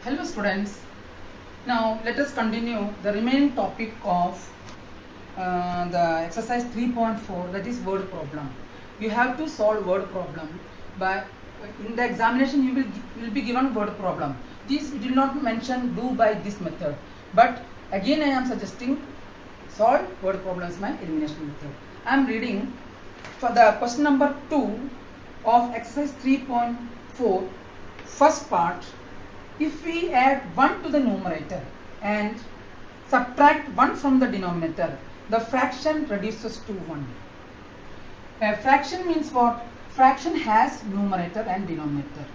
Hello students, now let us continue the remaining topic of the exercise 3.4, that is word problem. You have to solve word problem. By in the examination you will be given word problem. This it will not mention do by this method, but again I am suggesting solve word problems by elimination method. I am reading for the question number 2 of exercise 3.4, first part. If we add 1 to the numerator and subtract 1 from the denominator, the fraction reduces to 1. A fraction means what? Fraction has numerator and denominator.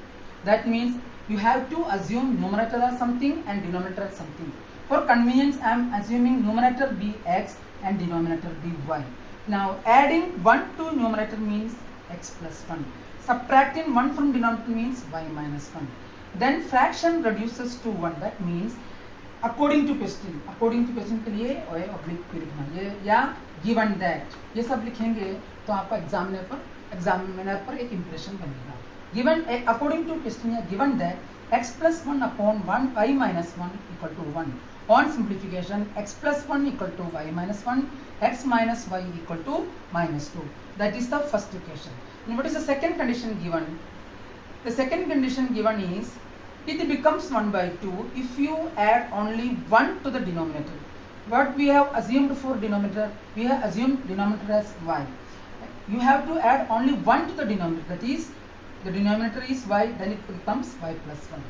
That means you have to assume numerator as something and denominator as something. For convenience, I am assuming numerator be x and denominator be y. Now adding 1 to numerator means x plus 1. Subtracting 1 from denominator means y minus 1. Then fraction reduces to 1. That means according to question के लिए oblique पे लिखना ये या given that ये सब लिखेंगे तो आपका एग्जामिनर पर एक इंप्रेशन बनेगा. Given according to question या given that x plus 1 upon 1 y minus 1 equal to 1. On simplification x plus 1 equal to y minus 1, x minus y equal to minus 2. That is the first equation. And what is the second condition given? The second condition given is it becomes 1 by 2 if you add only 1 to the denominator. What we have assumed for denominator, we have assumed denominator as y. You have to add only 1 to the denominator, that is the denominator is y, then it becomes y plus 1.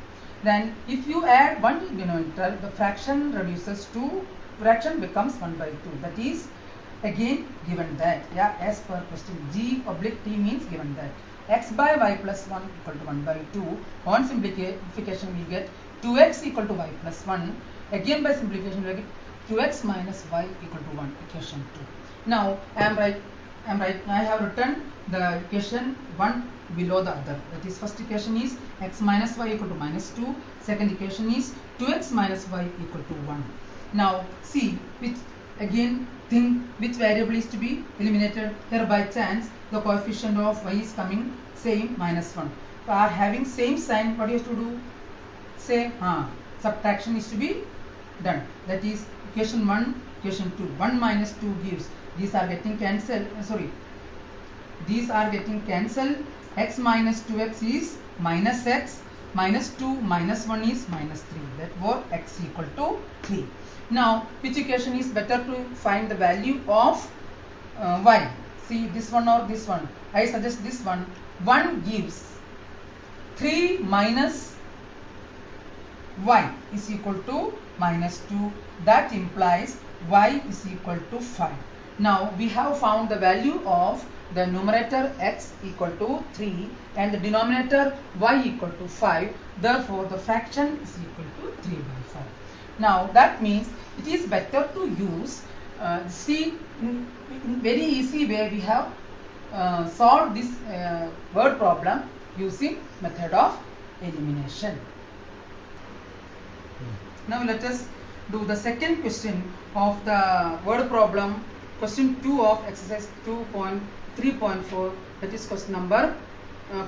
Then if you add 1 to the denominator, the fraction reduces to, fraction becomes 1 by 2. That is again given that, yeah, as per question G oblique T means given that x by y plus 1 equal to 1 by 2. On simplification we get 2x equal to y plus 1. Again by simplification we get 2x minus y equal to 1, equation 2. Now I have written the equation one below the other. That is first equation is x minus y equal to minus 2. Second equation is 2x minus y equal to 1. Now see which again think which variable is to be eliminated. Here by chance the coefficient of y is coming same minus 1. So are having same sign, what you have to do? Say subtraction is to be done. That is equation 1, equation 2. 1 minus 2 gives, these are getting cancelled, these are getting cancelled. X minus 2x is minus x, minus 2 minus 1 is minus 3. Therefore x equal to 3. Now which equation is better to find the value of y? See this one or this one? I suggest this one. 1 gives 3 minus y is equal to minus 2. That implies y is equal to 5. Now we have found the value of the numerator x equal to 3 and the denominator y equal to 5. Therefore the fraction is equal to 3 by 5. Now that means it is better to use see in very easy way we have solved this word problem using method of elimination. Now let us do the second question of the word problem, question 2 of exercise 2.3.4, that is question number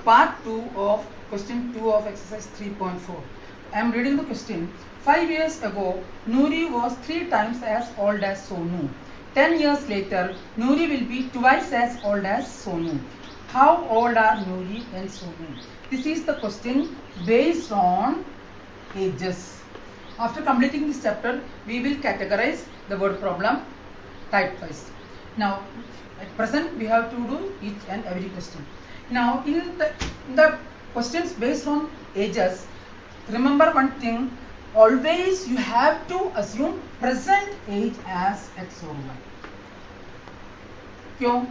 part 2 of question 2 of exercise 3.4. I am reading the question. 5 years ago, Noori was 3 times as old as Sonu. 10 years later, Noori will be twice as old as Sonu. How old are Noori and Sonu? This is the question based on ages. After completing this chapter, we will categorize the word problem type wise. Now, at present, we have to do each and every question. Now, in the questions based on ages, remember one thing. Always you have to assume present age as x or y. क्यों?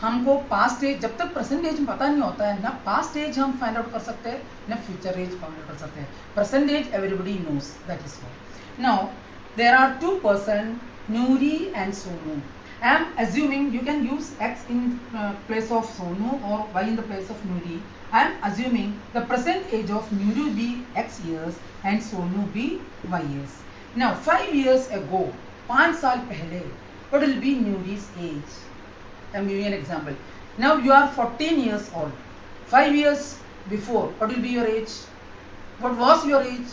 हमको past as, जब तक present as पता नहीं होता है ना past as हम फाइंड आउट कर सकते हैं ना फ्यूचर एज फाइंड आउट कर सकते हैं. Present age everybody knows, that is why. Now there are 2 person, Noori and Sonu. I am assuming you can use x in place of Sonu or y in the place of Noori. I am assuming the present age of Noori be x years and Sonu be y years. Now 5 years ago, 5 साल पहले, what will be Noori's age? I am giving an example. Now you are 14 years old. 5 years before, what will be your age? What was your age?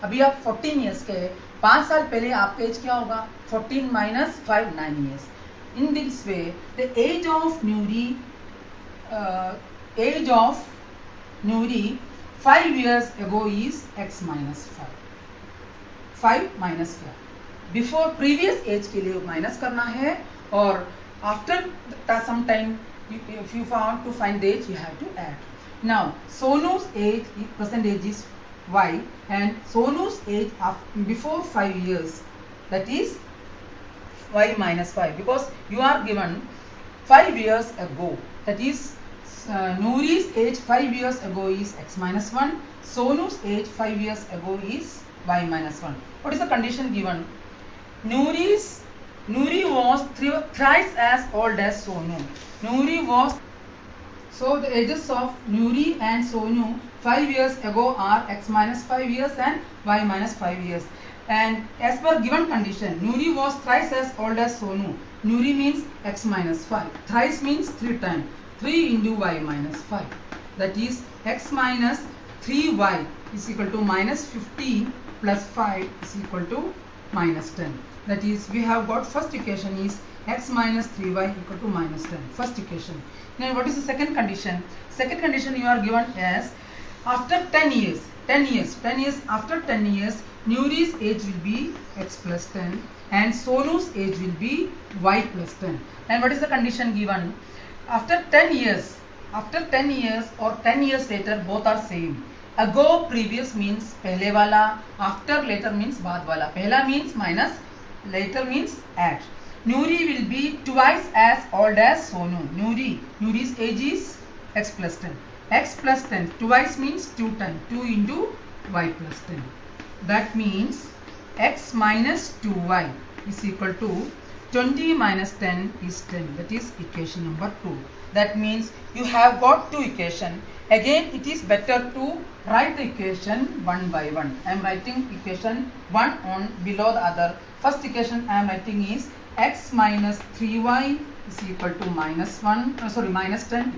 अभी आप 14 years के, 5 साल पहले आपका as क्या होगा? 14 minus 5, 9 years. In this way, the age of Nuri 5 years ago is x minus 5. 5 minus 4. Before previous age के लिए माइनस करना है, और after some time, if you want to find the age, you have to add. Now, Sonu's age, present age is y, and Sonu's age before 5 years, that is y minus 5, because you are given 5 years ago, that is Nuri's age 5 years ago is x minus 1, Sonu's age 5 years ago is y minus 1. What is the condition given? Nuri was thrice as old as Sonu. So the ages of Nuri and Sonu 5 years ago are x minus 5 years and y minus 5 years. And as per given condition, Nuri was thrice as old as Sonu. Nuri means x minus 5. Thrice means 3 times. 3 into y minus 5. That is x minus 3y is equal to minus 15 plus 5 is equal to minus 10. That is, we have got first equation is x minus 3y equal to minus 10. First equation. Now what is the second condition? Second condition you are given as after 10 years, after 10 years, Nuri's age will be x plus 10 and Sonu's age will be y plus 10. And what is the condition given? After 10 years or 10 years later, both are same. Ago, previous means pehle wala, after, later means baad wala. Pehla means minus, later means add. Nuri will be twice as old as Sonu. Nuri's age is x plus 10. X plus 10, twice means 2 times. 2 into y plus 10. That means x minus 2y is equal to 20 minus 10 is 10. That is equation number 2. That means you have got two equations. Again, it is better to write the equation one by one. I am writing equation 1 on below the other. First equation I am writing is x minus 3y is equal to minus 10,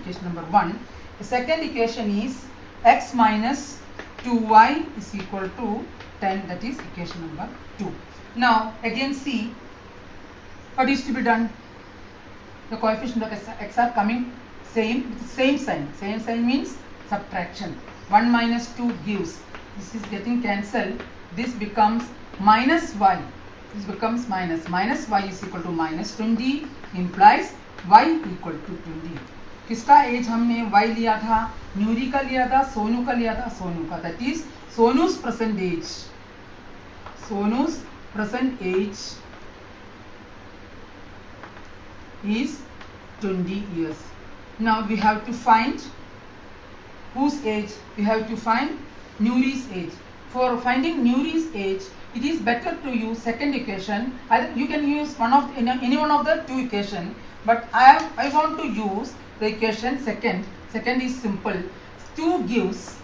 equation number 1. The second equation is x minus 2y is equal to 10, that is equation number 2. Now again see what is to be done. The coefficient of x are coming same sign. Same sign means subtraction. 1 minus 2 gives, this is getting cancelled, this becomes minus y, this becomes minus y is equal to minus 20 implies y equal to 20. किसका age हमने y लिया था? न्यूरी का लिया था, सोनू का लिया था, सोनू का. दैट इज सोनू's present age is 20 years. Now we have to find whose age? We have to find Nuri's age. For finding Nuri's age, it is better to use second equation. Either you can use any one of the two equation, but I want to use the equation second. Second is simple. 2 gives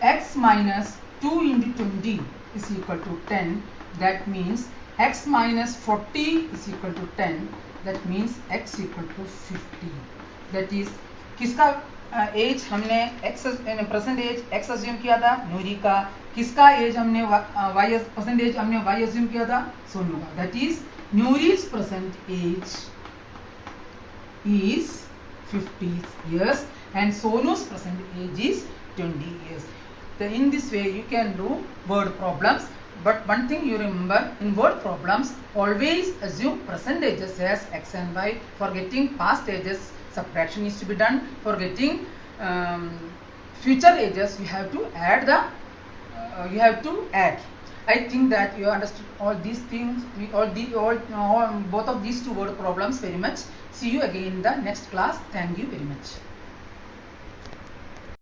x minus 2 into 20 is equal to 10. That means x minus 40 is equal to 10. That means x equal to 50. That is किसका age हमने x present age x assume किया था? नूरी का. किसका age हमने y present age हमने y assume किया था? सोनू का. That is Nuri's present age is 50 years and Sonu's present age is 20 years. Then in this way you can do word problems. But one thing you remember, in word problems always assume present ages as x and y. For getting past ages, subtraction is to be done. For getting future ages, you have to add I think that you understood all these things, both of these two word problems very much. See you again in the next class. Thank you very much.